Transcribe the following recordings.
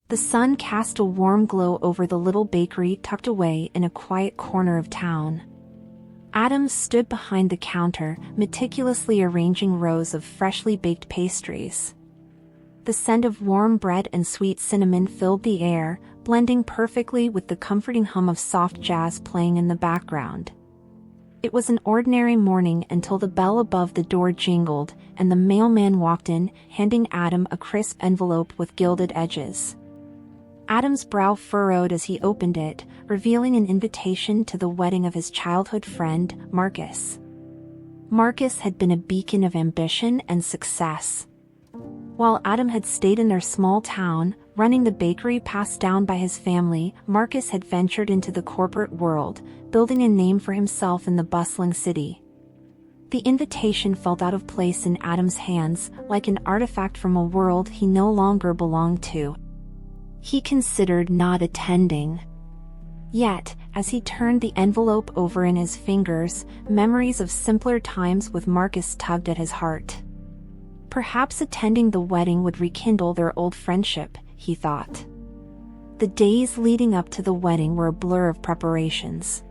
The sun cast a warm glow over the little bakery tucked away in a quiet corner of town. Adam stood behind the counter, meticulously arranging rows of freshly baked pastries. The scent of warm bread and sweet cinnamon filled the air, blending perfectly with the comforting hum of soft jazz playing in the background. It was an ordinary morning until the bell above the door jingled, and the mailman walked in, handing Adam a crisp envelope with gilded edges. Adam's brow furrowed as he opened it, revealing an invitation to the wedding of his childhood friend, Marcus. Marcus had been a beacon of ambition and success. While Adam had stayed in their small town, running the bakery passed down by his family, Marcus had ventured into the corporate world, building a name for himself in the bustling city. The invitation felt out of place in Adam's hands, like an artifact from a world he no longer belonged to. He considered not attending. Yet, as he turned the envelope over in his fingers, memories of simpler times with Marcus tugged at his heart. Perhaps attending the wedding would rekindle their old friendship, he thought. The days leading up to the wedding were a blur of preparations.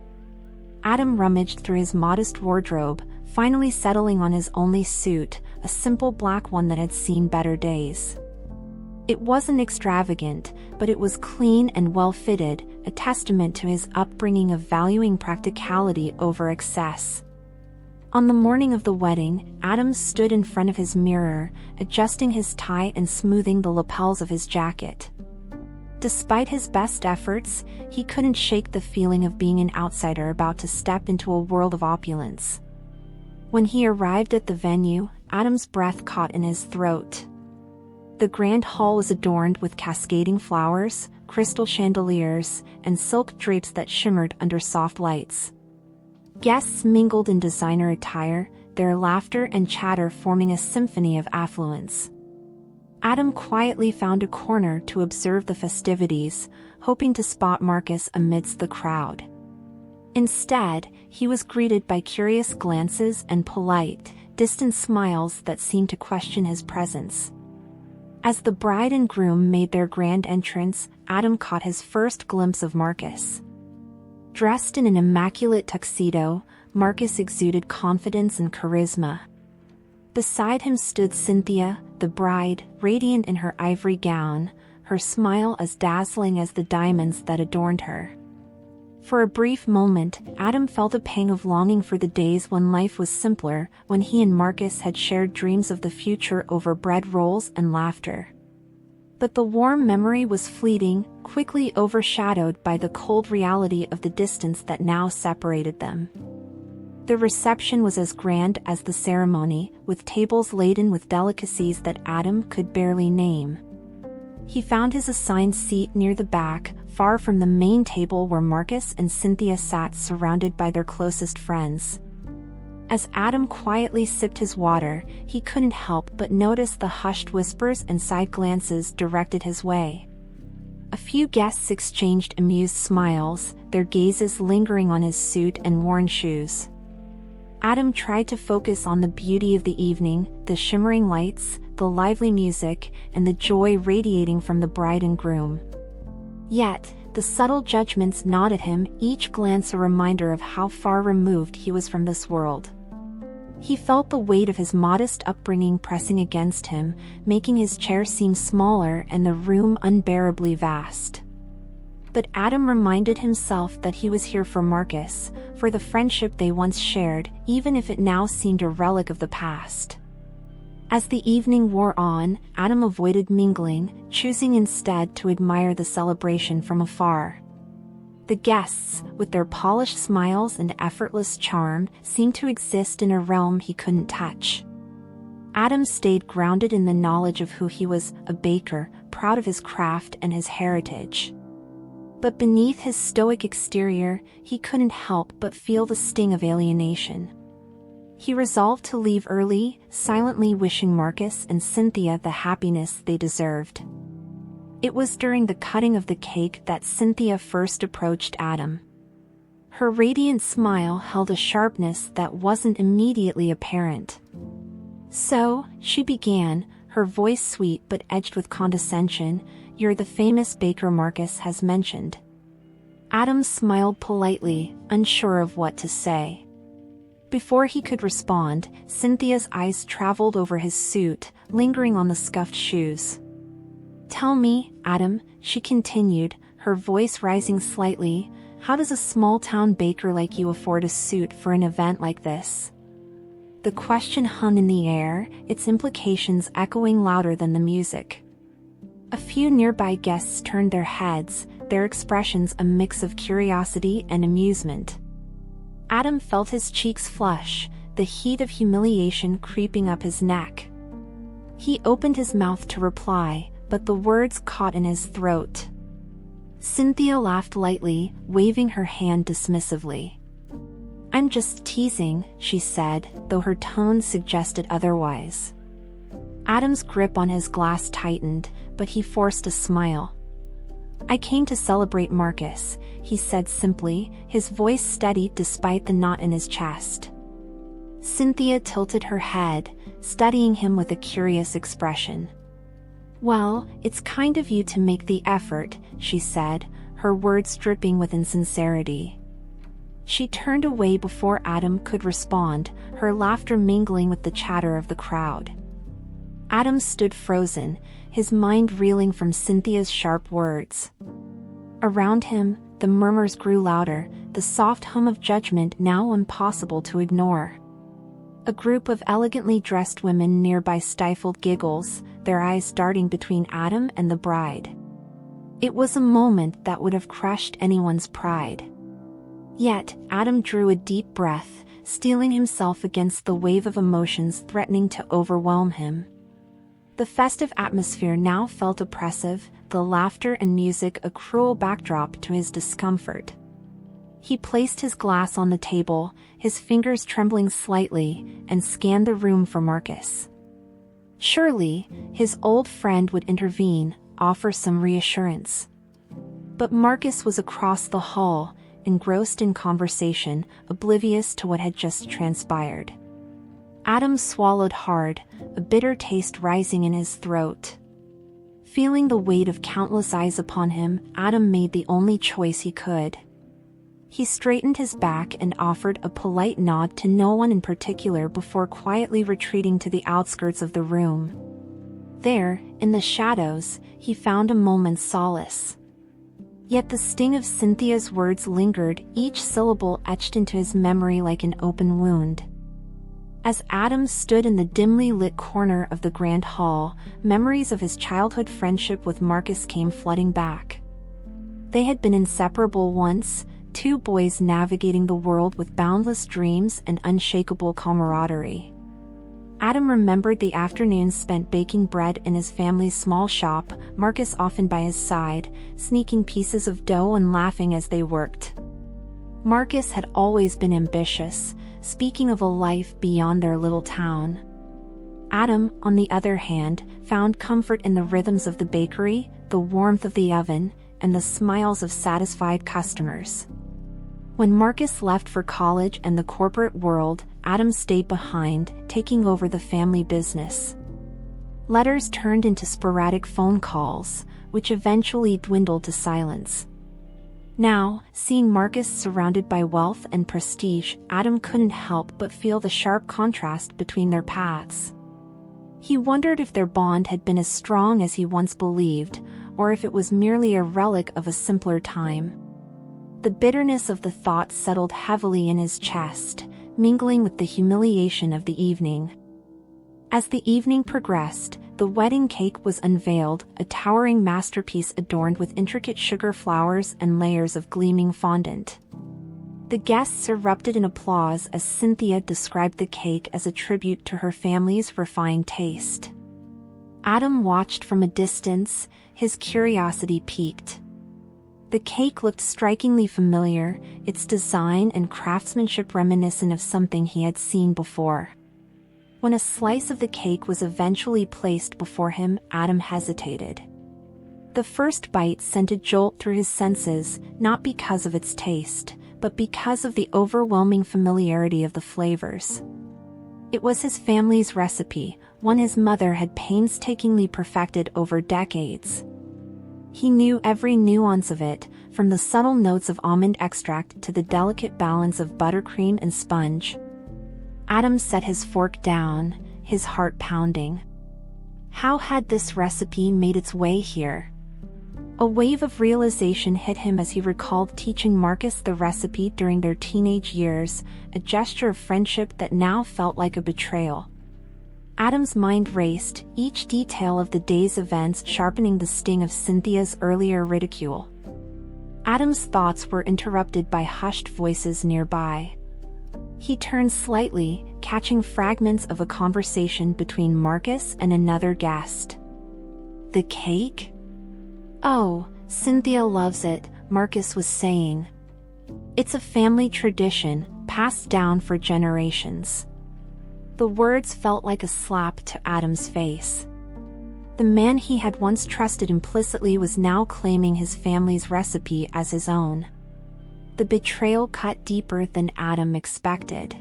Adam rummaged through his modest wardrobe, finally settling on his only suit, a simple black one that had seen better days. It wasn't extravagant, but it was clean and well-fitted, a testament to his upbringing of valuing practicality over excess. On the morning of the wedding, Adam stood in front of his mirror, adjusting his tie and smoothing the lapels of his jacket. Despite his best efforts, he couldn't shake the feeling of being an outsider about to step into a world of opulence. When he arrived at the venue, Adam's breath caught in his throat. The grand hall was adorned with cascading flowers, crystal chandeliers, and silk drapes that shimmered under soft lights. Guests mingled in designer attire, their laughter and chatter forming a symphony of affluence. Adam quietly found a corner to observe the festivities, hoping to spot Marcus amidst the crowd. Instead, he was greeted by curious glances and polite, distant smiles that seemed to question his presence. As the bride and groom made their grand entrance, Adam caught his first glimpse of Marcus. Dressed in an immaculate tuxedo, Marcus exuded confidence and charisma. Beside him stood Cynthia, the bride, radiant in her ivory gown, her smile as dazzling as the diamonds that adorned her. For a brief moment, Adam felt a pang of longing for the days when life was simpler, when he and Marcus had shared dreams of the future over bread rolls and laughter. But the warm memory was fleeting, quickly overshadowed by the cold reality of the distance that now separated them. The reception was as grand as the ceremony, with tables laden with delicacies that Adam could barely name. He found his assigned seat near the back, far from the main table where Marcus and Cynthia sat surrounded by their closest friends. As Adam quietly sipped his water, he couldn't help but notice the hushed whispers and side glances directed his way. A few guests exchanged amused smiles, their gazes lingering on his suit and worn shoes. Adam tried to focus on the beauty of the evening, the shimmering lights, the lively music, and the joy radiating from the bride and groom. Yet, the subtle judgments gnawed at him, each glance a reminder of how far removed he was from this world. He felt the weight of his modest upbringing pressing against him, making his chair seem smaller and the room unbearably vast. But Adam reminded himself that he was here for Marcus, for the friendship they once shared, even if it now seemed a relic of the past. As the evening wore on, Adam avoided mingling, choosing instead to admire the celebration from afar. The guests, with their polished smiles and effortless charm, seemed to exist in a realm he couldn't touch. Adam stayed grounded in the knowledge of who he was, a baker, proud of his craft and his heritage. But beneath his stoic exterior, he couldn't help but feel the sting of alienation. He resolved to leave early, silently wishing Marcus and Cynthia the happiness they deserved. It was during the cutting of the cake that Cynthia first approached Adam. Her radiant smile held a sharpness that wasn't immediately apparent. "So," she began, her voice sweet but edged with condescension, "You're the famous baker Marcus has mentioned." Adam smiled politely, unsure of what to say. Before he could respond, Cynthia's eyes traveled over his suit, lingering on the scuffed shoes. "Tell me, Adam," she continued, her voice rising slightly, "how does a small-town baker like you afford a suit for an event like this?" The question hung in the air, its implications echoing louder than the music. A few nearby guests turned their heads, their expressions a mix of curiosity and amusement. Adam felt his cheeks flush, the heat of humiliation creeping up his neck. He opened his mouth to reply, but the words caught in his throat. Cynthia laughed lightly, waving her hand dismissively. "I'm just teasing," she said, though her tone suggested otherwise. Adam's grip on his glass tightened, but he forced a smile. "I came to celebrate Marcus," he said simply, his voice steady despite the knot in his chest. Cynthia tilted her head, studying him with a curious expression. "Well, it's kind of you to make the effort," she said, her words dripping with insincerity. She turned away before Adam could respond, her laughter mingling with the chatter of the crowd. Adam stood frozen, his mind reeling from Cynthia's sharp words. Around him, the murmurs grew louder, the soft hum of judgment now impossible to ignore. A group of elegantly dressed women nearby stifled giggles, their eyes darting between Adam and the bride. It was a moment that would have crushed anyone's pride. Yet, Adam drew a deep breath, steeling himself against the wave of emotions threatening to overwhelm him. The festive atmosphere now felt oppressive, the laughter and music a cruel backdrop to his discomfort. He placed his glass on the table, his fingers trembling slightly, and scanned the room for Marcus. Surely, his old friend would intervene, offer some reassurance. But Marcus was across the hall, engrossed in conversation, oblivious to what had just transpired. Adam swallowed hard, a bitter taste rising in his throat. Feeling the weight of countless eyes upon him, Adam made the only choice he could. He straightened his back and offered a polite nod to no one in particular before quietly retreating to the outskirts of the room. There, in the shadows, he found a moment's solace. Yet the sting of Cynthia's words lingered, each syllable etched into his memory like an open wound. As Adam stood in the dimly lit corner of the grand hall, memories of his childhood friendship with Marcus came flooding back. They had been inseparable once, two boys navigating the world with boundless dreams and unshakable camaraderie. Adam remembered the afternoons spent baking bread in his family's small shop, Marcus often by his side, sneaking pieces of dough and laughing as they worked. Marcus had always been ambitious, speaking of a life beyond their little town. Adam, on the other hand, found comfort in the rhythms of the bakery, the warmth of the oven, and the smiles of satisfied customers. When Marcus left for college and the corporate world, Adam stayed behind, taking over the family business. Letters turned into sporadic phone calls, which eventually dwindled to silence. Now, seeing Marcus surrounded by wealth and prestige, Adam couldn't help but feel the sharp contrast between their paths. He wondered if their bond had been as strong as he once believed, or if it was merely a relic of a simpler time. The bitterness of the thought settled heavily in his chest, mingling with the humiliation of the evening. As the evening progressed, the wedding cake was unveiled, a towering masterpiece adorned with intricate sugar flowers and layers of gleaming fondant. The guests erupted in applause as Cynthia described the cake as a tribute to her family's refined taste. Adam watched from a distance, his curiosity piqued. The cake looked strikingly familiar, its design and craftsmanship reminiscent of something he had seen before. When a slice of the cake was eventually placed before him, Adam hesitated. The first bite sent a jolt through his senses, not because of its taste, but because of the overwhelming familiarity of the flavors. It was his family's recipe, one his mother had painstakingly perfected over decades. He knew every nuance of it, from the subtle notes of almond extract to the delicate balance of buttercream and sponge. Adam set his fork down, his heart pounding. How had this recipe made its way here? A wave of realization hit him as he recalled teaching Marcus the recipe during their teenage years, a gesture of friendship that now felt like a betrayal. Adam's mind raced, each detail of the day's events sharpening the sting of Cynthia's earlier ridicule. Adam's thoughts were interrupted by hushed voices nearby. He turned slightly, catching fragments of a conversation between Marcus and another guest. "The cake? Oh, Cynthia loves it," Marcus was saying. "It's a family tradition, passed down for generations." The words felt like a slap to Adam's face. The man he had once trusted implicitly was now claiming his family's recipe as his own. The betrayal cut deeper than Adam expected.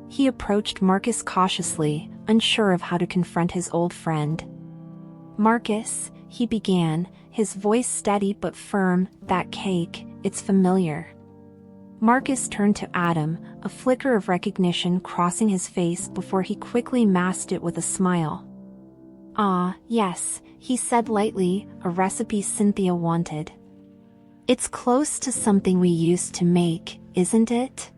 He approached Marcus cautiously, unsure of how to confront his old friend. "Marcus," he began, his voice steady but firm, "that cake, it's familiar." Marcus turned to Adam, a flicker of recognition crossing his face before he quickly masked it with a smile. "Ah, yes," he said lightly, "a recipe Cynthia wanted. It's close to something we used to make, isn't it?"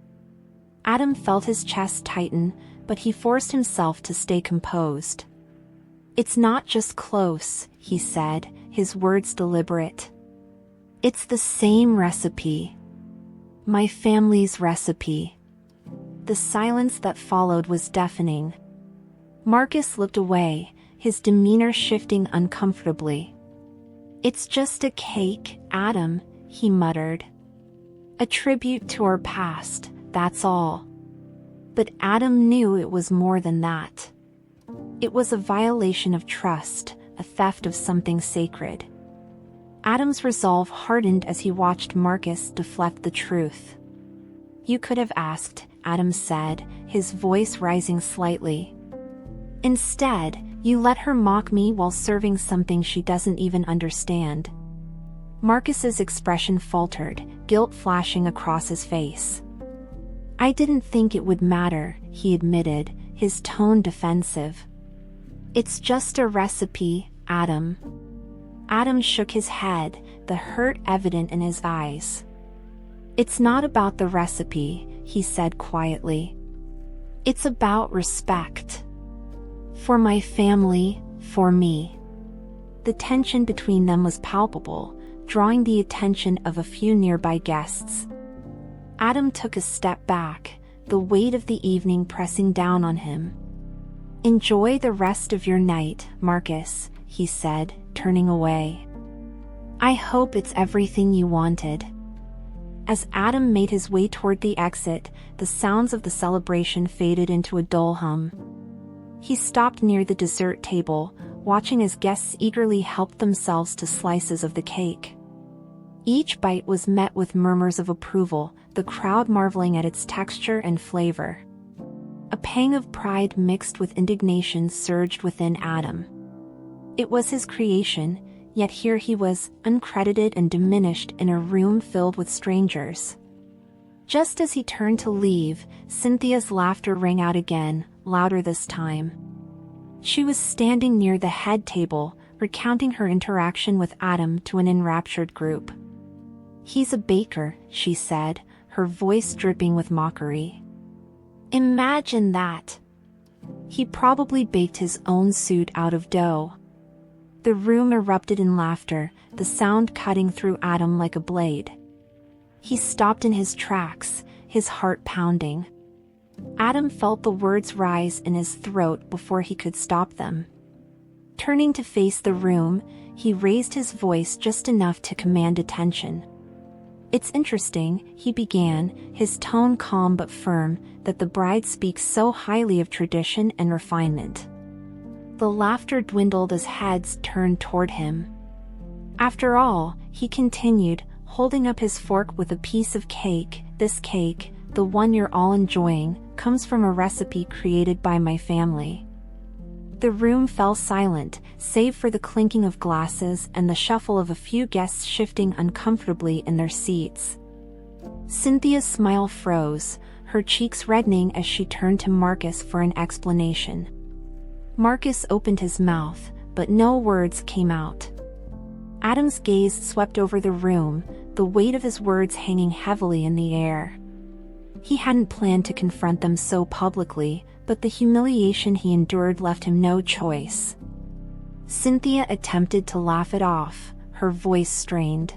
Adam felt his chest tighten, but he forced himself to stay composed. "It's not just close," he said, his words deliberate. "It's the same recipe. My family's recipe." The silence that followed was deafening. Marcus looked away, his demeanor shifting uncomfortably. "It's just a cake, Adam," he muttered. "A tribute to our past, that's all." But Adam knew it was more than that. It was a violation of trust, a theft of something sacred. Adam's resolve hardened as he watched Marcus deflect the truth. "You could have asked," Adam said, his voice rising slightly. "Instead, you let her mock me while serving something she doesn't even understand." Marcus's expression faltered, guilt flashing across his face. "I didn't think it would matter," he admitted, his tone defensive. "It's just a recipe, Adam." Adam shook his head, the hurt evident in his eyes. "It's not about the recipe," he said quietly. "It's about respect. For my family, for me." The tension between them was palpable, drawing the attention of a few nearby guests. Adam took a step back, the weight of the evening pressing down on him. "Enjoy the rest of your night, Marcus," he said, turning away. "I hope it's everything you wanted." As Adam made his way toward the exit, the sounds of the celebration faded into a dull hum. He stopped near the dessert table, watching as guests eagerly helped themselves to slices of the cake. Each bite was met with murmurs of approval, the crowd marveling at its texture and flavor. A pang of pride mixed with indignation surged within Adam. It was his creation, yet here he was, uncredited and diminished in a room filled with strangers. Just as he turned to leave, Cynthia's laughter rang out again, louder this time. She was standing near the head table, recounting her interaction with Adam to an enraptured group. "He's a baker," she said, her voice dripping with mockery. "Imagine that! He probably baked his own suit out of dough." The room erupted in laughter, the sound cutting through Adam like a blade. He stopped in his tracks, his heart pounding. Adam felt the words rise in his throat before he could stop them. Turning to face the room, he raised his voice just enough to command attention. "It's interesting," he began, his tone calm but firm, "that the bride speaks so highly of tradition and refinement." The laughter dwindled as heads turned toward him. "After all," he continued, holding up his fork with a piece of cake, "this cake, the one you're all enjoying, comes from a recipe created by my family. The room fell silent, save for the clinking of glasses and the shuffle of a few guests shifting uncomfortably in their seats. Cynthia's smile froze, her cheeks reddening as she turned to Marcus for an explanation. Marcus opened his mouth, but no words came out. Adam's gaze swept over the room, the weight of his words hanging heavily in the air. He hadn't planned to confront them so publicly, but the humiliation he endured left him no choice. Cynthia attempted to laugh it off, her voice strained.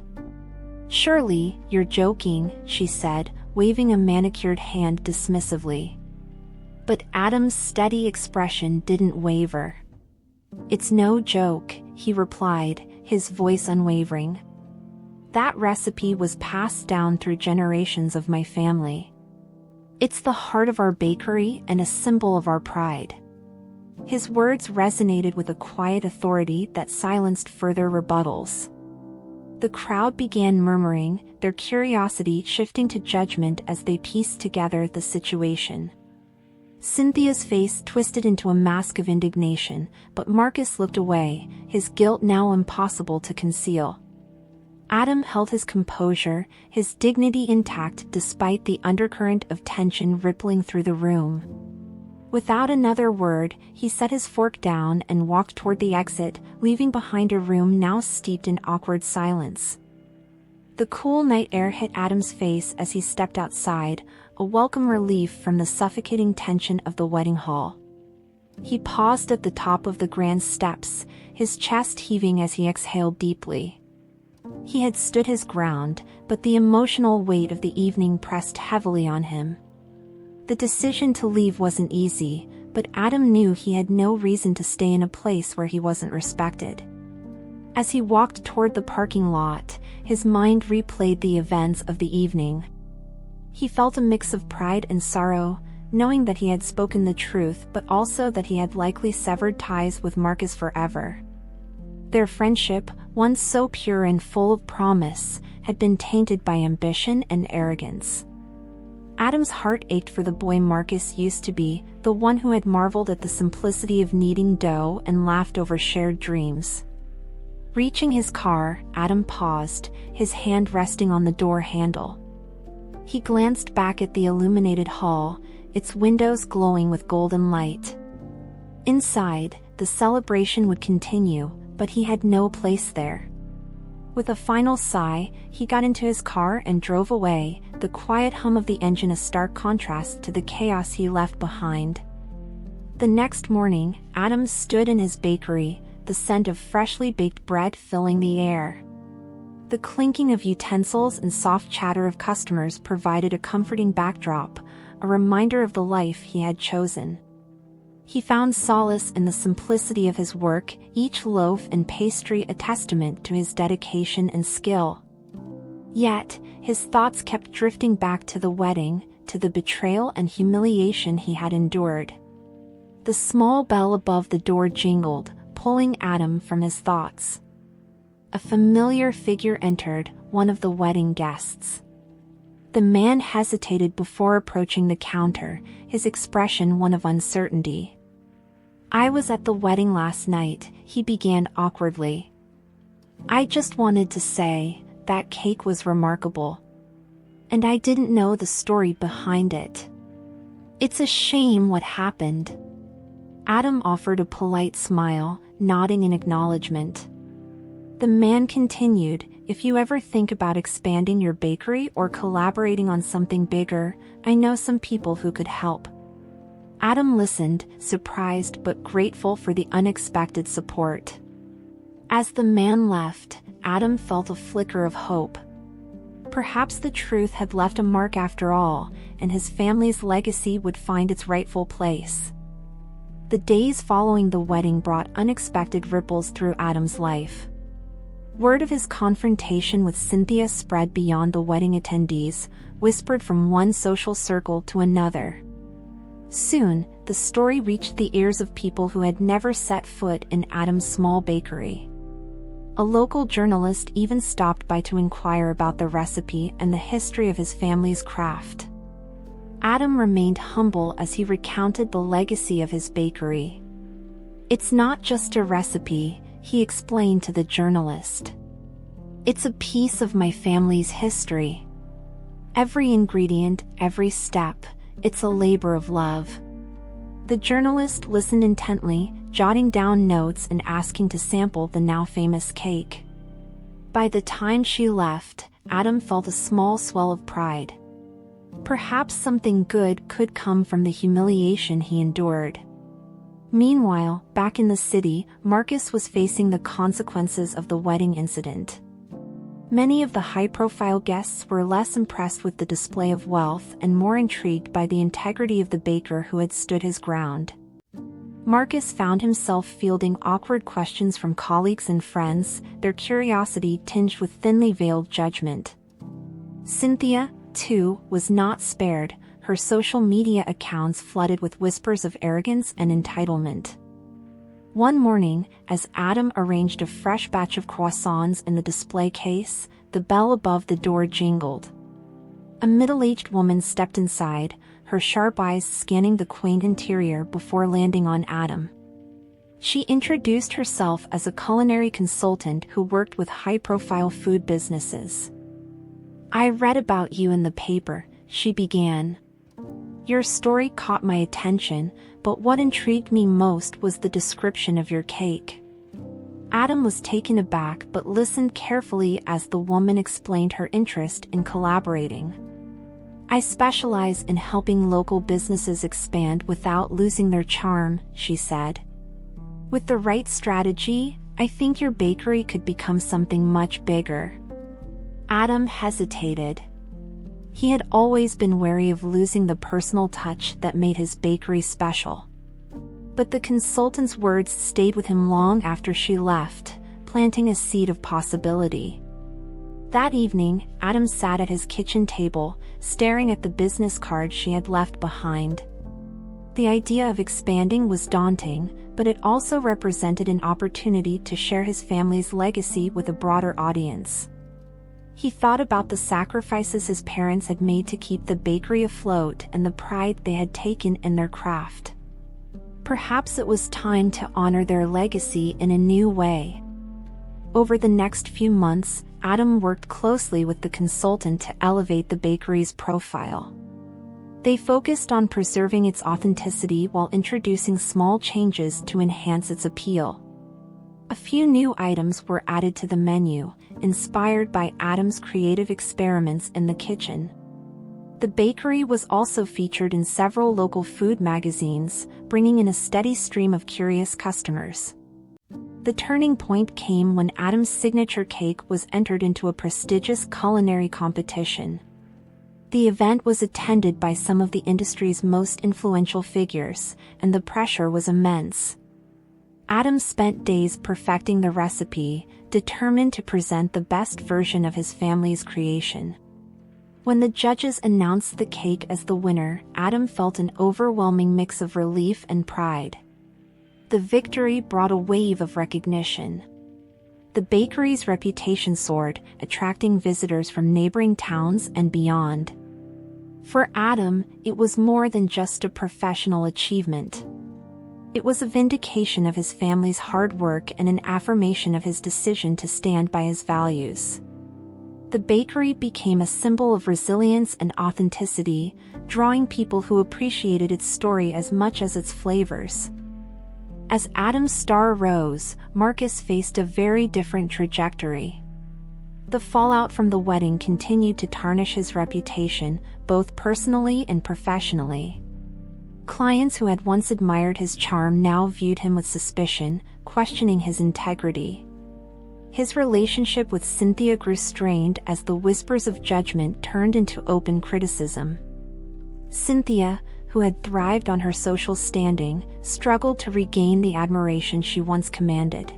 "Surely, you're joking," she said, waving a manicured hand dismissively. But Adam's steady expression didn't waver. "It's no joke," he replied, his voice unwavering. "That recipe was passed down through generations of my family. It's the heart of our bakery and a symbol of our pride." His words resonated with a quiet authority that silenced further rebuttals. The crowd began murmuring, their curiosity shifting to judgment as they pieced together the situation. Cynthia's face twisted into a mask of indignation, but Marcus looked away, his guilt now impossible to conceal. Adam held his composure, his dignity intact despite the undercurrent of tension rippling through the room. Without another word, he set his fork down and walked toward the exit, leaving behind a room now steeped in awkward silence. The cool night air hit Adam's face as he stepped outside, a welcome relief from the suffocating tension of the wedding hall. He paused at the top of the grand steps, his chest heaving as he exhaled deeply. He had stood his ground, but the emotional weight of the evening pressed heavily on him. The decision to leave wasn't easy, but Adam knew he had no reason to stay in a place where he wasn't respected. As he walked toward the parking lot, his mind replayed the events of the evening. He felt a mix of pride and sorrow, knowing that he had spoken the truth but also that he had likely severed ties with Marcus forever. Their friendship, once so pure and full of promise, had been tainted by ambition and arrogance. Adam's heart ached for the boy Marcus used to be, the one who had marveled at the simplicity of kneading dough and laughed over shared dreams. Reaching his car, Adam paused, his hand resting on the door handle. He glanced back at the illuminated hall, its windows glowing with golden light. Inside, the celebration would continue, but he had no place there. With a final sigh, he got into his car and drove away, the quiet hum of the engine a stark contrast to the chaos he left behind. The next morning, Adam stood in his bakery, the scent of freshly baked bread filling the air. The clinking of utensils and soft chatter of customers provided a comforting backdrop, a reminder of the life he had chosen. He found solace in the simplicity of his work, each loaf and pastry a testament to his dedication and skill. Yet, his thoughts kept drifting back to the wedding, to the betrayal and humiliation he had endured. The small bell above the door jingled, pulling Adam from his thoughts. A familiar figure entered, one of the wedding guests. The man hesitated before approaching the counter, his expression one of uncertainty. "I was at the wedding last night," he began awkwardly. "I just wanted to say, that cake was remarkable. And I didn't know the story behind it. It's a shame what happened." Adam offered a polite smile, nodding in acknowledgement. The man continued, "If you ever think about expanding your bakery or collaborating on something bigger, I know some people who could help." Adam listened, surprised but grateful for the unexpected support. As the man left, Adam felt a flicker of hope. Perhaps the truth had left a mark after all, and his family's legacy would find its rightful place. The days following the wedding brought unexpected ripples through Adam's life. Word of his confrontation with Cynthia spread beyond the wedding attendees, whispered from one social circle to another. Soon, the story reached the ears of people who had never set foot in Adam's small bakery. A local journalist even stopped by to inquire about the recipe and the history of his family's craft. Adam remained humble as he recounted the legacy of his bakery. "It's not just a recipe," he explained to the journalist. "It's a piece of my family's history. Every ingredient, every step, it's a labor of love." The journalist listened intently, jotting down notes and asking to sample the now famous cake. By the time she left, Adam felt a small swell of pride. Perhaps something good could come from the humiliation he endured. Meanwhile, back in the city, Marcus was facing the consequences of the wedding incident. Many of the high-profile guests were less impressed with the display of wealth and more intrigued by the integrity of the baker who had stood his ground. Marcus found himself fielding awkward questions from colleagues and friends, their curiosity tinged with thinly veiled judgment. Cynthia, too, was not spared, her social media accounts flooded with whispers of arrogance and entitlement. One morning, as Adam arranged a fresh batch of croissants in the display case, the bell above the door jingled. A middle-aged woman stepped inside, her sharp eyes scanning the quaint interior before landing on Adam. She introduced herself as a culinary consultant who worked with high-profile food businesses. "I read about you in the paper," she began. "Your story caught my attention, but what intrigued me most was the description of your cake." Adam was taken aback but listened carefully as the woman explained her interest in collaborating. "I specialize in helping local businesses expand without losing their charm," she said. "With the right strategy, I think your bakery could become something much bigger." Adam hesitated. He had always been wary of losing the personal touch that made his bakery special. But the consultant's words stayed with him long after she left, planting a seed of possibility. That evening, Adam sat at his kitchen table, staring at the business card she had left behind. The idea of expanding was daunting, but it also represented an opportunity to share his family's legacy with a broader audience. He thought about the sacrifices his parents had made to keep the bakery afloat and the pride they had taken in their craft. Perhaps it was time to honor their legacy in a new way. Over the next few months, Adam worked closely with the consultant to elevate the bakery's profile. They focused on preserving its authenticity while introducing small changes to enhance its appeal. A few new items were added to the menu, inspired by Adam's creative experiments in the kitchen. The bakery was also featured in several local food magazines, bringing in a steady stream of curious customers. The turning point came when Adam's signature cake was entered into a prestigious culinary competition. The event was attended by some of the industry's most influential figures, and the pressure was immense. Adam spent days perfecting the recipe, determined to present the best version of his family's creation. When the judges announced the cake as the winner, Adam felt an overwhelming mix of relief and pride. The victory brought a wave of recognition. The bakery's reputation soared, attracting visitors from neighboring towns and beyond. For Adam, it was more than just a professional achievement. It was a vindication of his family's hard work and an affirmation of his decision to stand by his values. The bakery became a symbol of resilience and authenticity, drawing people who appreciated its story as much as its flavors. As Adam's star rose, Marcus faced a very different trajectory. The fallout from the wedding continued to tarnish his reputation, both personally and professionally. Clients who had once admired his charm now viewed him with suspicion, questioning his integrity. His relationship with Cynthia grew strained as the whispers of judgment turned into open criticism. Cynthia, who had thrived on her social standing, struggled to regain the admiration she once commanded.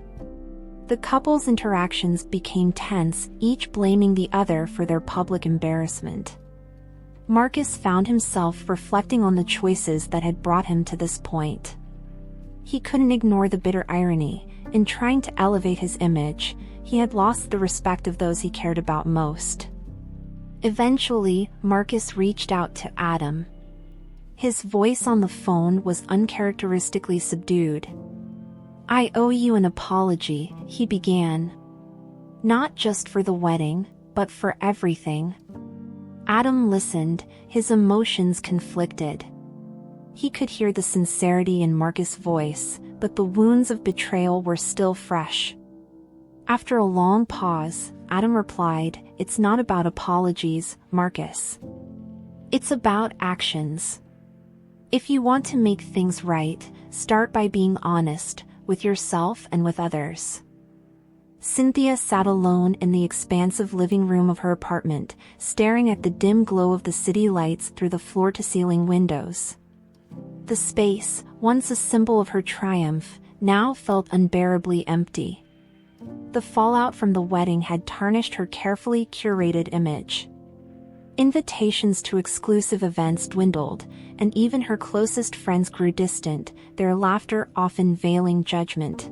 The couple's interactions became tense, each blaming the other for their public embarrassment. Marcus found himself reflecting on the choices that had brought him to this point. He couldn't ignore the bitter irony. In trying to elevate his image, he had lost the respect of those he cared about most. Eventually, Marcus reached out to Adam. His voice on the phone was uncharacteristically subdued. "I owe you an apology," he began. "Not just for the wedding, but for everything." Adam listened, his emotions conflicted. He could hear the sincerity in Marcus' voice, but the wounds of betrayal were still fresh. After a long pause, Adam replied, "It's not about apologies, Marcus. It's about actions. If you want to make things right, start by being honest, with yourself and with others." Cynthia sat alone in the expansive living room of her apartment, staring at the dim glow of the city lights through the floor-to-ceiling windows. The space, once a symbol of her triumph, now felt unbearably empty. The fallout from the wedding had tarnished her carefully curated image. Invitations to exclusive events dwindled, and even her closest friends grew distant, their laughter often veiling judgment.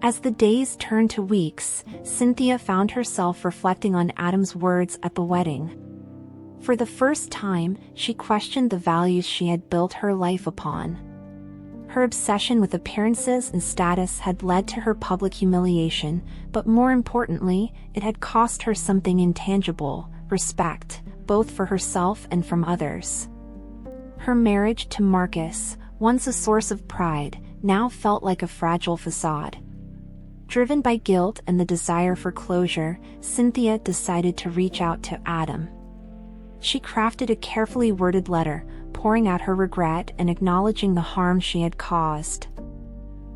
As the days turned to weeks, Cynthia found herself reflecting on Adam's words at the wedding. For the first time, she questioned the values she had built her life upon. Her obsession with appearances and status had led to her public humiliation, but more importantly, it had cost her something intangible: respect, both for herself and from others. Her marriage to Marcus, once a source of pride, now felt like a fragile facade. Driven by guilt and the desire for closure, Cynthia decided to reach out to Adam. She crafted a carefully worded letter, pouring out her regret and acknowledging the harm she had caused.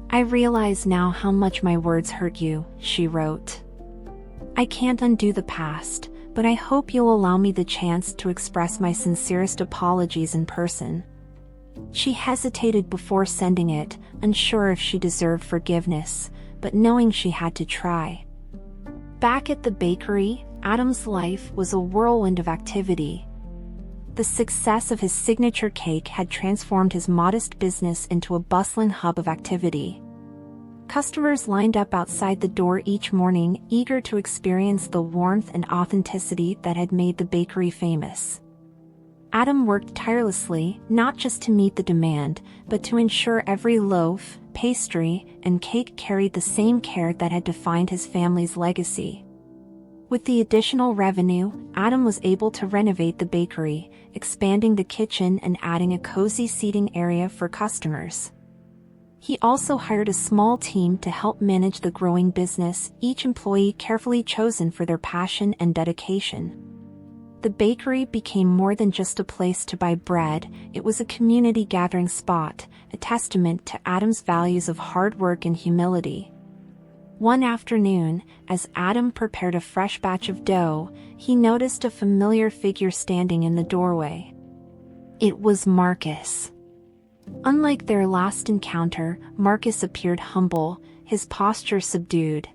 "I realize now how much my words hurt you," she wrote. "I can't undo the past, but I hope you'll allow me the chance to express my sincerest apologies in person." She hesitated before sending it, unsure if she deserved forgiveness, but knowing she had to try. Back at the bakery, Adam's life was a whirlwind of activity. The success of his signature cake had transformed his modest business into a bustling hub of activity. Customers lined up outside the door each morning, eager to experience the warmth and authenticity that had made the bakery famous. Adam worked tirelessly, not just to meet the demand, but to ensure every loaf, pastry, and cake carried the same care that had defined his family's legacy. With the additional revenue, Adam was able to renovate the bakery, expanding the kitchen and adding a cozy seating area for customers. He also hired a small team to help manage the growing business, each employee carefully chosen for their passion and dedication. The bakery became more than just a place to buy bread, it was a community gathering spot, a testament to Adam's values of hard work and humility. One afternoon, as Adam prepared a fresh batch of dough, he noticed a familiar figure standing in the doorway. It was Marcus. Unlike their last encounter, Marcus appeared humble, his posture subdued.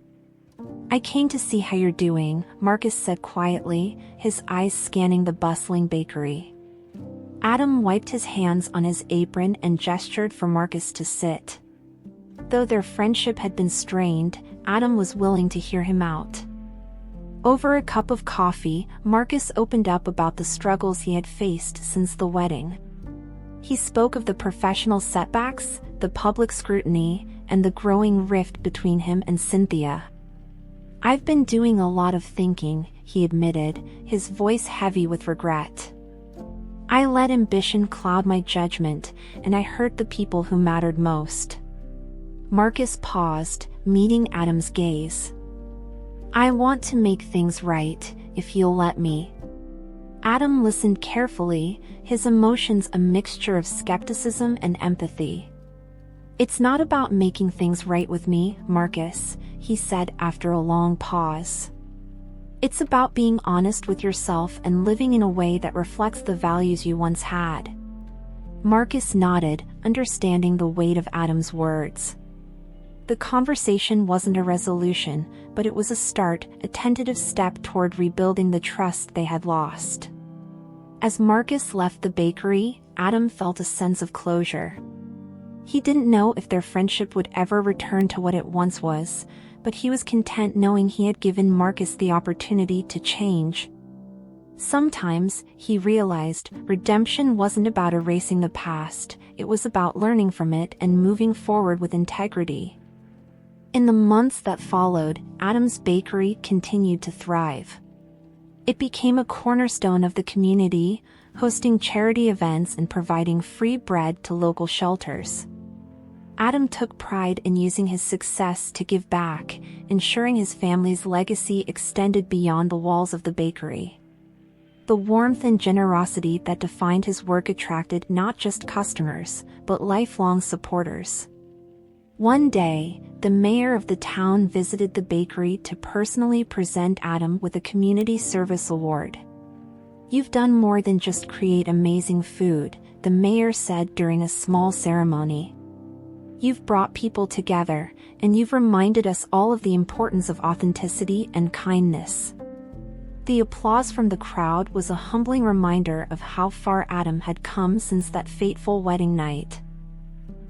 "I came to see how you're doing," Marcus said quietly, his eyes scanning the bustling bakery. Adam wiped his hands on his apron and gestured for Marcus to sit. Though their friendship had been strained, Adam was willing to hear him out. Over a cup of coffee, Marcus opened up about the struggles he had faced since the wedding. He spoke of the professional setbacks, the public scrutiny, and the growing rift between him and Cynthia. "I've been doing a lot of thinking," he admitted, his voice heavy with regret. "I let ambition cloud my judgment, and I hurt the people who mattered most." Marcus paused, meeting Adam's gaze. "I want to make things right, if you'll let me." Adam listened carefully, his emotions a mixture of skepticism and empathy. "It's not about making things right with me, Marcus," he said after a long pause. "It's about being honest with yourself and living in a way that reflects the values you once had." Marcus nodded, understanding the weight of Adam's words. The conversation wasn't a resolution, but it was a start, a tentative step toward rebuilding the trust they had lost. As Marcus left the bakery, Adam felt a sense of closure. He didn't know if their friendship would ever return to what it once was, but he was content knowing he had given Marcus the opportunity to change. Sometimes, he realized, redemption wasn't about erasing the past, it was about learning from it and moving forward with integrity. In the months that followed, Adam's bakery continued to thrive. It became a cornerstone of the community, hosting charity events and providing free bread to local shelters. Adam took pride in using his success to give back, ensuring his family's legacy extended beyond the walls of the bakery. The warmth and generosity that defined his work attracted not just customers, but lifelong supporters. One day, the mayor of the town visited the bakery to personally present Adam with a community service award. "You've done more than just create amazing food," the mayor said during a small ceremony. "You've brought people together, and you've reminded us all of the importance of authenticity and kindness." The applause from the crowd was a humbling reminder of how far Adam had come since that fateful wedding night.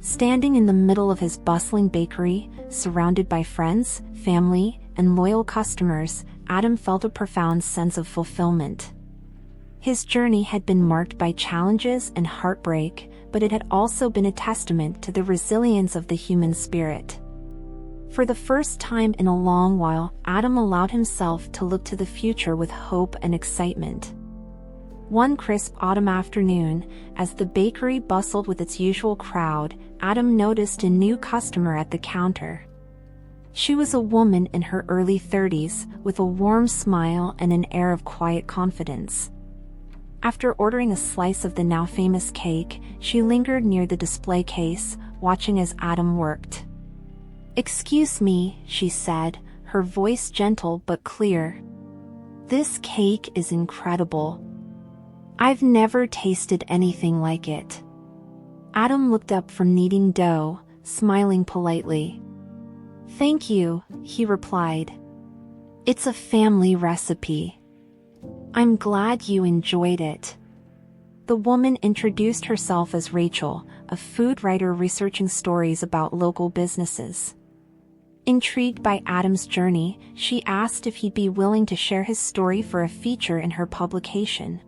Standing in the middle of his bustling bakery, surrounded by friends, family, and loyal customers, Adam felt a profound sense of fulfillment. His journey had been marked by challenges and heartbreak, but it had also been a testament to the resilience of the human spirit. For the first time in a long while, Adam allowed himself to look to the future with hope and excitement. One crisp autumn afternoon, as the bakery bustled with its usual crowd, Adam noticed a new customer at the counter. She was a woman in her early 30s, with a warm smile and an air of quiet confidence. After ordering a slice of the now famous cake, she lingered near the display case, watching as Adam worked. "Excuse me," she said, her voice gentle but clear. "This cake is incredible. I've never tasted anything like it." Adam looked up from kneading dough, smiling politely. "Thank you," he replied. "It's a family recipe. I'm glad you enjoyed it." The woman introduced herself as Rachel, a food writer researching stories about local businesses. Intrigued by Adam's journey, she asked if he'd be willing to share his story for a feature in her publication.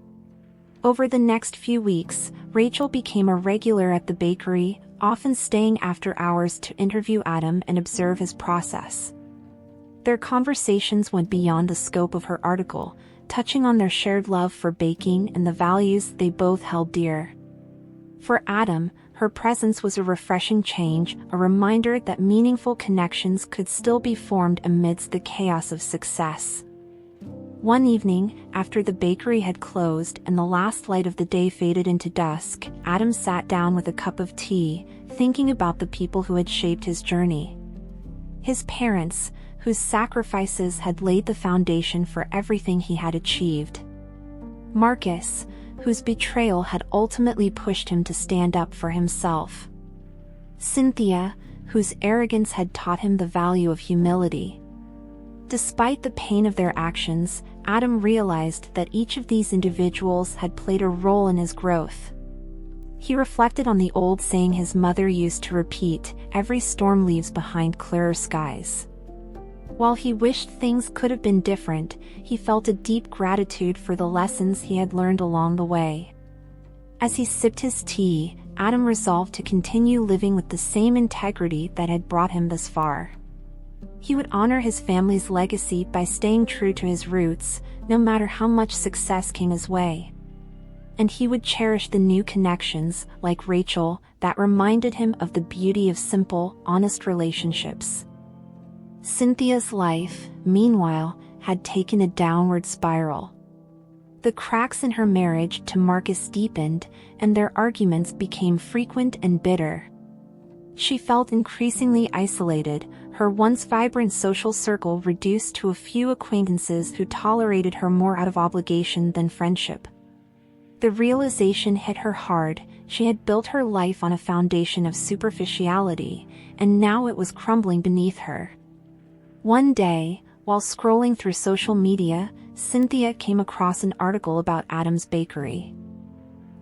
Over the next few weeks, Rachel became a regular at the bakery, often staying after hours to interview Adam and observe his process. Their conversations went beyond the scope of her article, touching on their shared love for baking and the values they both held dear. For Adam, her presence was a refreshing change, a reminder that meaningful connections could still be formed amidst the chaos of success. One evening, after the bakery had closed and the last light of the day faded into dusk, Adam sat down with a cup of tea, thinking about the people who had shaped his journey. His parents, whose sacrifices had laid the foundation for everything he had achieved. Marcus, whose betrayal had ultimately pushed him to stand up for himself. Cynthia, whose arrogance had taught him the value of humility. Despite the pain of their actions, Adam realized that each of these individuals had played a role in his growth. He reflected on the old saying his mother used to repeat, "Every storm leaves behind clearer skies." While he wished things could have been different, he felt a deep gratitude for the lessons he had learned along the way. As he sipped his tea, Adam resolved to continue living with the same integrity that had brought him this far. He would honor his family's legacy by staying true to his roots, no matter how much success came his way. And he would cherish the new connections, like Rachel, that reminded him of the beauty of simple, honest relationships. Cynthia's life, meanwhile, had taken a downward spiral. The cracks in her marriage to Marcus deepened, and their arguments became frequent and bitter. She felt increasingly isolated, her once vibrant social circle reduced to a few acquaintances who tolerated her more out of obligation than friendship. The realization hit her hard. She had built her life on a foundation of superficiality, and now it was crumbling beneath her. One day, while scrolling through social media, Cynthia came across an article about Adam's bakery.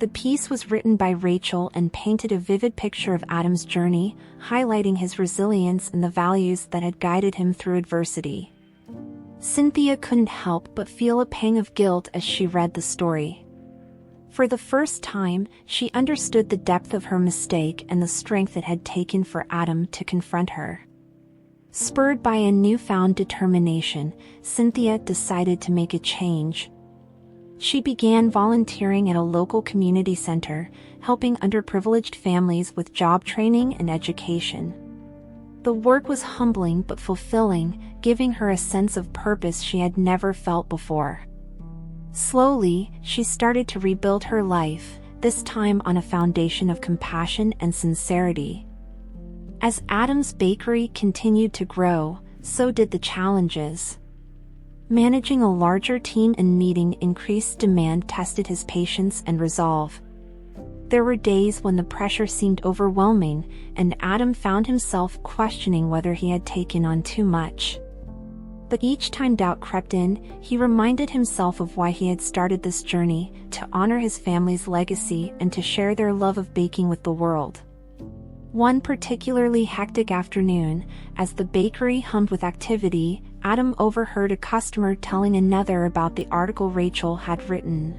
The piece was written by Rachel and painted a vivid picture of Adam's journey, highlighting his resilience and the values that had guided him through adversity. Cynthia couldn't help but feel a pang of guilt as she read the story. For the first time, she understood the depth of her mistake and the strength it had taken for Adam to confront her. Spurred by a newfound determination, Cynthia decided to make a change. She began volunteering at a local community center, helping underprivileged families with job training and education. The work was humbling but fulfilling, giving her a sense of purpose she had never felt before. Slowly, she started to rebuild her life, this time on a foundation of compassion and sincerity. As Adam's bakery continued to grow, so did the challenges. Managing a larger team and meeting increased demand tested his patience and resolve. There were days when the pressure seemed overwhelming, and Adam found himself questioning whether he had taken on too much. But each time doubt crept in, he reminded himself of why he had started this journey, to honor his family's legacy and to share their love of baking with the world. One particularly hectic afternoon, as the bakery hummed with activity, Adam overheard a customer telling another about the article Rachel had written.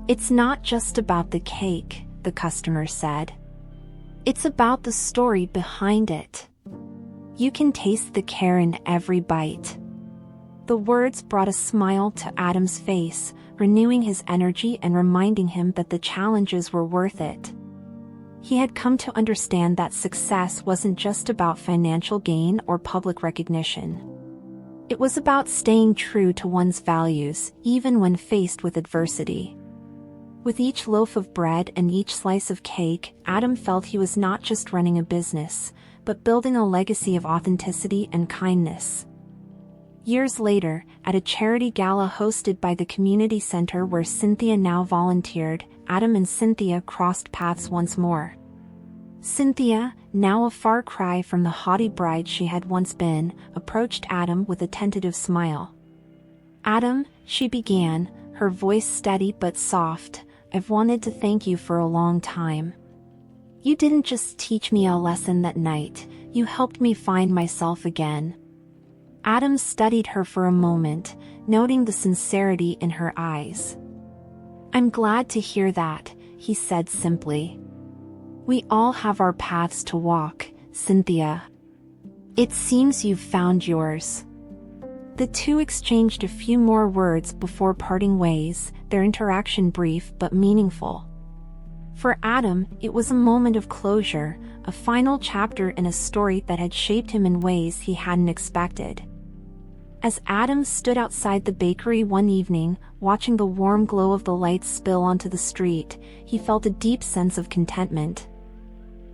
"It's not just about the cake," the customer said. "It's about the story behind it. You can taste the care in every bite." The words brought a smile to Adam's face, renewing his energy and reminding him that the challenges were worth it. He had come to understand that success wasn't just about financial gain or public recognition. It was about staying true to one's values, even when faced with adversity. With each loaf of bread and each slice of cake, Adam felt he was not just running a business, but building a legacy of authenticity and kindness. Years later, at a charity gala hosted by the community center where Cynthia now volunteered, Adam and Cynthia crossed paths once more. Cynthia, now a far cry from the haughty bride she had once been, approached Adam with a tentative smile. "Adam," she began, her voice steady but soft, "I've wanted to thank you for a long time. You didn't just teach me a lesson that night, you helped me find myself again." Adam studied her for a moment, noting the sincerity in her eyes. "I'm glad to hear that," he said simply. "We all have our paths to walk, Cynthia. It seems you've found yours." The two exchanged a few more words before parting ways, their interaction brief but meaningful. For Adam, it was a moment of closure, a final chapter in a story that had shaped him in ways he hadn't expected. As Adam stood outside the bakery one evening, watching the warm glow of the lights spill onto the street, he felt a deep sense of contentment.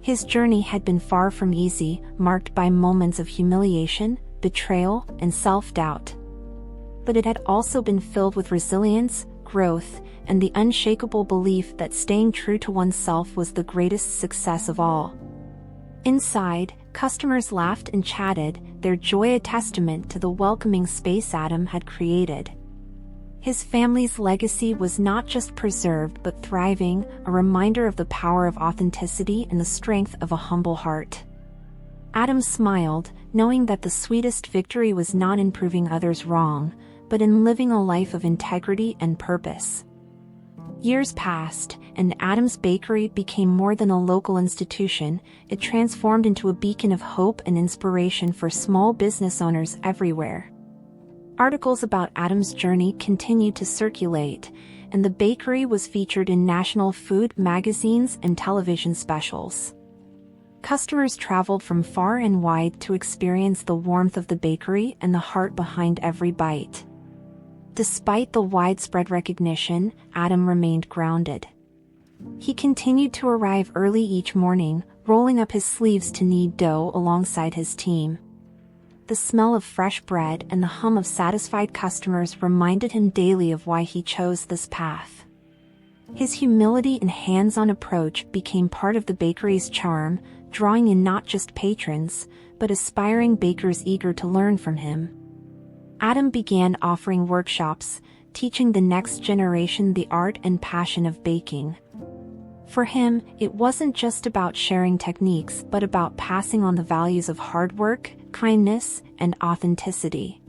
His journey had been far from easy, marked by moments of humiliation, betrayal, and self-doubt. But it had also been filled with resilience, growth, and the unshakable belief that staying true to oneself was the greatest success of all. Inside, customers laughed and chatted, their joy a testament to the welcoming space Adam had created. His family's legacy was not just preserved but thriving, a reminder of the power of authenticity and the strength of a humble heart. Adam smiled, knowing that the sweetest victory was not in proving others wrong, but in living a life of integrity and purpose. Years passed, and Adam's Bakery became more than a local institution. It transformed into a beacon of hope and inspiration for small business owners everywhere. Articles about Adam's journey continued to circulate, and the bakery was featured in national food magazines and television specials. Customers traveled from far and wide to experience the warmth of the bakery and the heart behind every bite. Despite the widespread recognition, Adam remained grounded. He continued to arrive early each morning, rolling up his sleeves to knead dough alongside his team. The smell of fresh bread and the hum of satisfied customers reminded him daily of why he chose this path. His humility and hands-on approach became part of the bakery's charm, drawing in not just patrons, but aspiring bakers eager to learn from him. Adam began offering workshops, teaching the next generation the art and passion of baking. For him, it wasn't just about sharing techniques but about passing on the values of hard work, kindness, and authenticity.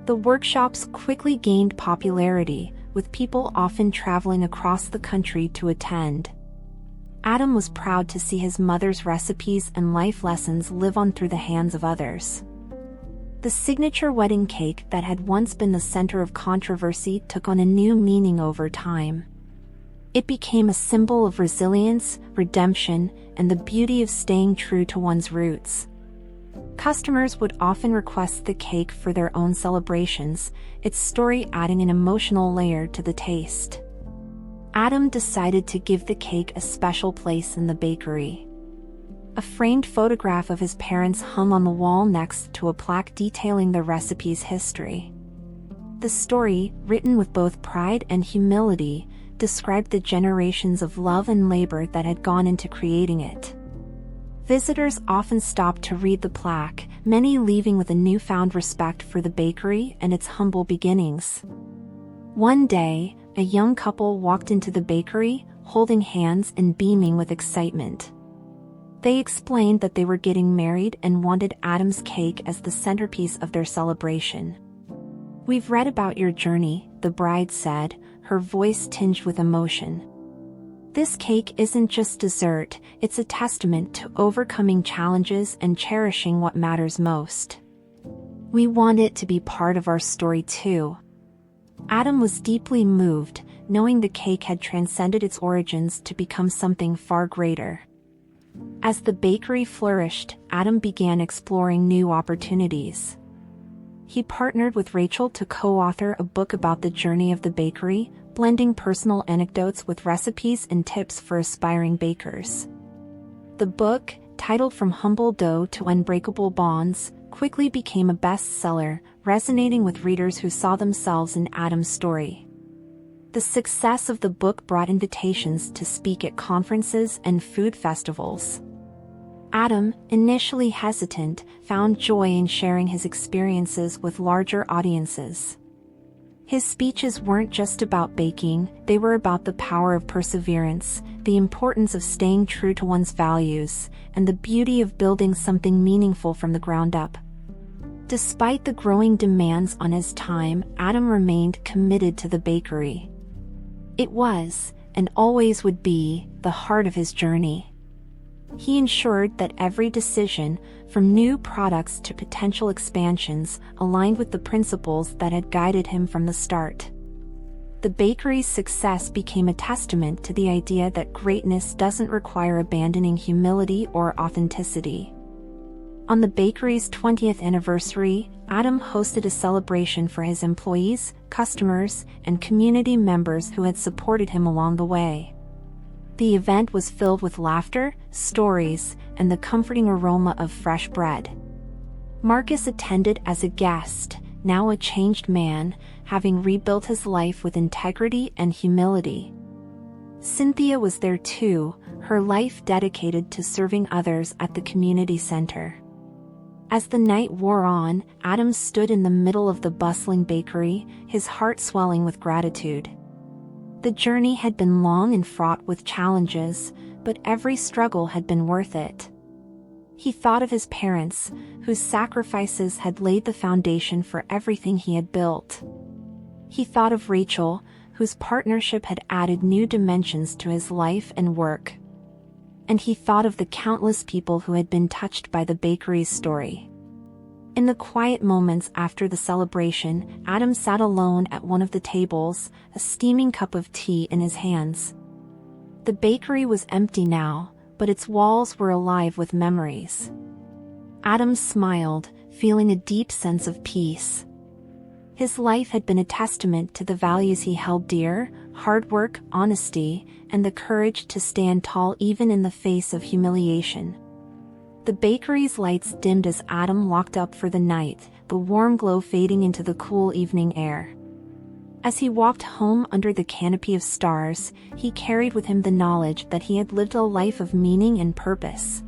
The workshops quickly gained popularity, with people often traveling across the country to attend. Adam was proud to see his mother's recipes and life lessons live on through the hands of others. The signature wedding cake that had once been the center of controversy took on a new meaning over time. It became a symbol of resilience, redemption, and the beauty of staying true to one's roots. Customers would often request the cake for their own celebrations, its story adding an emotional layer to the taste. Adam decided to give the cake a special place in the bakery. A framed photograph of his parents hung on the wall next to a plaque detailing the recipe's history. The story, written with both pride and humility, described the generations of love and labor that had gone into creating it. Visitors often stopped to read the plaque, many leaving with a newfound respect for the bakery and its humble beginnings. One day, a young couple walked into the bakery, holding hands and beaming with excitement. They explained that they were getting married and wanted Adam's cake as the centerpiece of their celebration. "We've read about your journey," the bride said, her voice tinged with emotion. "This cake isn't just dessert, it's a testament to overcoming challenges and cherishing what matters most. We want it to be part of our story too." Adam was deeply moved, knowing the cake had transcended its origins to become something far greater. As the bakery flourished, Adam began exploring new opportunities. He partnered with Rachel to co-author a book about the journey of the bakery, blending personal anecdotes with recipes and tips for aspiring bakers. The book, titled From Humble Dough to Unbreakable Bonds, quickly became a bestseller, resonating with readers who saw themselves in Adam's story. The success of the book brought invitations to speak at conferences and food festivals. Adam, initially hesitant, found joy in sharing his experiences with larger audiences. His speeches weren't just about baking, they were about the power of perseverance, the importance of staying true to one's values, and the beauty of building something meaningful from the ground up. Despite the growing demands on his time, Adam remained committed to the bakery. It was, and always would be, the heart of his journey. He ensured that every decision, from new products to potential expansions, aligned with the principles that had guided him from the start. The bakery's success became a testament to the idea that greatness doesn't require abandoning humility or authenticity. On the bakery's 20th anniversary, Adam hosted a celebration for his employees, customers, and community members who had supported him along the way. The event was filled with laughter, stories, and the comforting aroma of fresh bread. Marcus attended as a guest, now a changed man, having rebuilt his life with integrity and humility. Cynthia was there too, her life dedicated to serving others at the community center. As the night wore on, Adam stood in the middle of the bustling bakery, his heart swelling with gratitude. The journey had been long and fraught with challenges, but every struggle had been worth it. He thought of his parents, whose sacrifices had laid the foundation for everything he had built. He thought of Rachel, whose partnership had added new dimensions to his life and work. And he thought of the countless people who had been touched by the bakery's story. In the quiet moments after the celebration, Adam sat alone at one of the tables, a steaming cup of tea in his hands. The bakery was empty now, but its walls were alive with memories. Adam smiled, feeling a deep sense of peace. His life had been a testament to the values he held dear: hard work, honesty, and the courage to stand tall even in the face of humiliation. The bakery's lights dimmed as Adam locked up for the night, the warm glow fading into the cool evening air. As he walked home under the canopy of stars, he carried with him the knowledge that he had lived a life of meaning and purpose.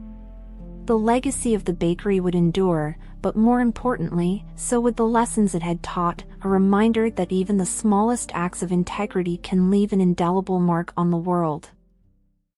The legacy of the bakery would endure, but more importantly, so would the lessons it had taught, a reminder that even the smallest acts of integrity can leave an indelible mark on the world.